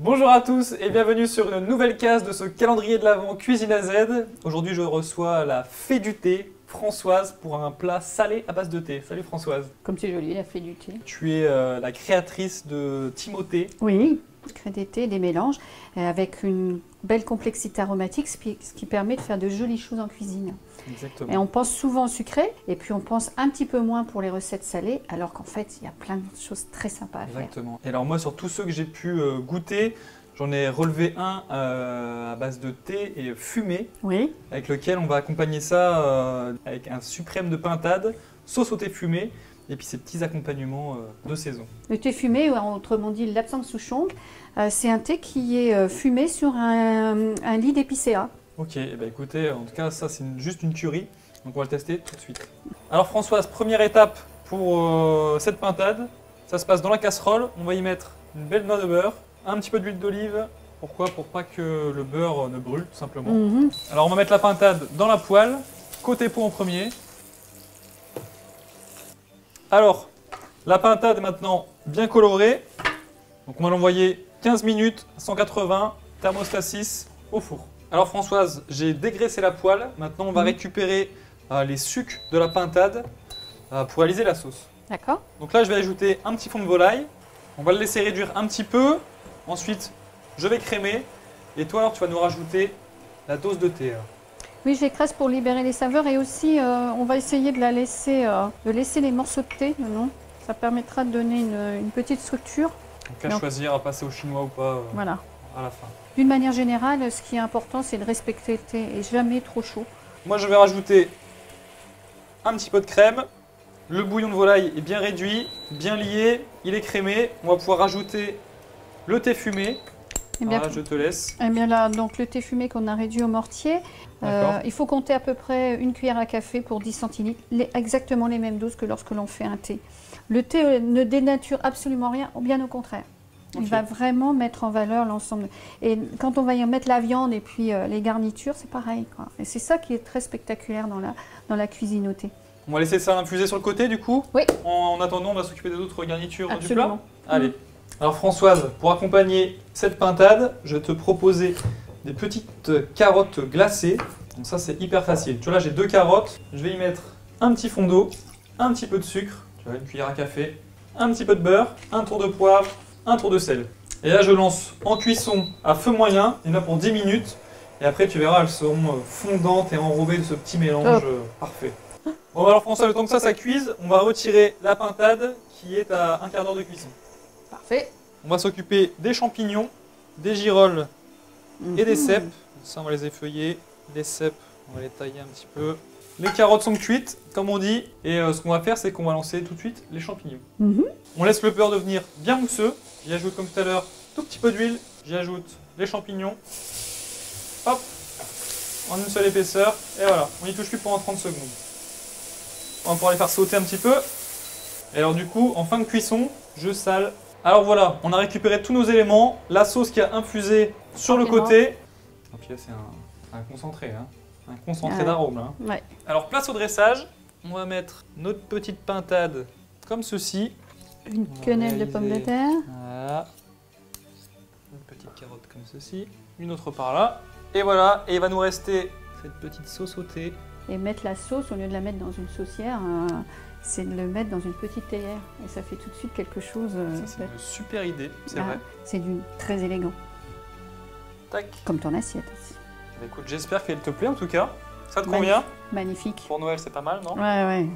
Bonjour à tous et bienvenue sur une nouvelle case de ce calendrier de l'Avent Cuisine à Z. Aujourd'hui je reçois la fée du thé, Françoise, pour un plat salé à base de thé. Salut Françoise. Comme c'est joli, la fée du thé. Tu es la créatrice de Timothée. Oui, je crée des thés, des mélanges, avec une belle complexité aromatique, ce qui permet de faire de jolies choses en cuisine. Exactement. Et on pense souvent au sucré, et puis on pense un petit peu moins pour les recettes salées, alors qu'en fait, il y a plein de choses très sympas à faire. Exactement. Et alors moi, sur tous ceux que j'ai pu goûter, j'en ai relevé un à base de thé et fumé, Oui, avec lequel on va accompagner ça avec un suprême de pintade, sauce au thé fumé, et puis ces petits accompagnements de saison. le thé fumé, ou autrement dit l'absinthe souchong, c'est un thé qui est fumé sur un lit d'épicéa. Ok, eh ben écoutez, en tout cas ça c'est juste une tuerie, donc on va le tester tout de suite. Alors Françoise, première étape pour cette pintade, ça se passe dans la casserole, on va y mettre une belle noix de beurre, un petit peu d'huile d'olive, pourquoi? Pour pas que le beurre ne brûle tout simplement. Alors on va mettre la pintade dans la poêle, côté pot en premier. Alors, la pintade est maintenant bien colorée, donc on va l'envoyer 15 minutes, 180, thermostat 6 au four. Alors Françoise, j'ai dégraissé la poêle, maintenant on va récupérer les sucs de la pintade pour réaliser la sauce. D'accord. Donc là je vais ajouter un petit fond de volaille, on va le laisser réduire un petit peu, ensuite je vais crémer, et toi alors tu vas nous rajouter la dose de thé. Oui, je l'écrase pour libérer les saveurs, et aussi on va essayer de laisser les morceaux de thé, non? Ça permettra de donner une petite structure. Donc à choisir à passer au chinois ou pas Voilà. à la fin. D'une manière générale, ce qui est important, c'est de respecter le thé et jamais trop chaud. Moi je vais rajouter un petit peu de crème. Le bouillon de volaille est bien réduit, bien lié, il est crémé. On va pouvoir rajouter le thé fumé. Eh bien, Voilà, je te laisse. eh bien là, donc le thé fumé qu'on a réduit au mortier, il faut compter à peu près une cuillère à café pour 10 centilitres, exactement les mêmes doses que lorsque l'on fait un thé. Le thé ne dénature absolument rien, bien au contraire. Il va vraiment mettre en valeur l'ensemble. Et quand on va y mettre la viande et puis les garnitures, c'est pareil, quoi. Et c'est ça qui est très spectaculaire dans la cuisine au thé. On va laisser ça infuser sur le côté du coup. Oui. En attendant, on va s'occuper des autres garnitures Absolument. du plat. Allez. Alors Françoise, pour accompagner cette pintade, je vais te proposer des petites carottes glacées. Donc ça c'est hyper facile. Tu vois là j'ai 2 carottes, je vais y mettre un petit fond d'eau, un petit peu de sucre, tu vois une cuillère à café, un petit peu de beurre, un tour de poivre, un tour de sel. Et là je lance en cuisson à feu moyen, il y en a pour 10 minutes. Et après tu verras elles seront fondantes et enrobées de ce petit mélange parfait. Bon alors François, le temps que ça cuise, on va retirer la pintade qui est à un quart d'heure de cuisson. Parfait. On va s'occuper des champignons, des girolles et des cèpes. Ça, on va les effeuiller. Les cèpes, on va les tailler un petit peu. Les carottes sont cuites, comme on dit. Et ce qu'on va faire, c'est qu'on va lancer tout de suite les champignons. On laisse le beurre devenir bien mousseux. J'y ajoute, comme tout à l'heure, tout petit peu d'huile. J'y ajoute les champignons. Hop, en une seule épaisseur. Et voilà, on n'y touche plus pendant 30 secondes. On va pouvoir les faire sauter un petit peu. Et alors du coup, en fin de cuisson, je sale. Alors voilà, on a récupéré tous nos éléments, la sauce qui a infusé sur le côté. Et puis là, c'est un concentré, hein. Un concentré d'arôme. Hein. Ouais. Alors place au dressage, on va mettre notre petite pintade comme ceci. Une quenelle de pommes de terre. Voilà. Une petite carotte comme ceci, une autre par là. Et voilà, et il va nous rester cette petite sauce au thé. Et mettre la sauce, au lieu de la mettre dans une saucière, c'est de le mettre dans une petite théière. Et ça fait tout de suite quelque chose. Ça, c'est une super idée, c'est vrai. C'est très élégant. Tac. Comme ton assiette aussi. Bah, écoute, j'espère qu'elle te plaît en tout cas. Ça te convient? Magnifique. Pour Noël, c'est pas mal, non? Ouais.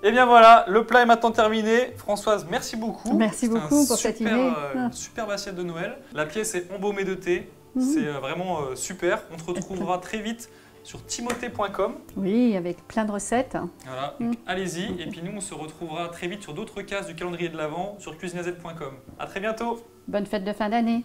Et bien voilà, le plat est maintenant terminé. Françoise, merci beaucoup. Merci beaucoup pour cette idée. Une superbe assiette de Noël. La pièce est embaumée de thé. C'est vraiment super. On te retrouvera très vite sur timothée.com. Oui, avec plein de recettes. Voilà, donc allez-y. Et puis nous, on se retrouvera très vite sur d'autres cases du calendrier de l'Avent sur cuisineaz.com. À très bientôt. Bonne fête de fin d'année.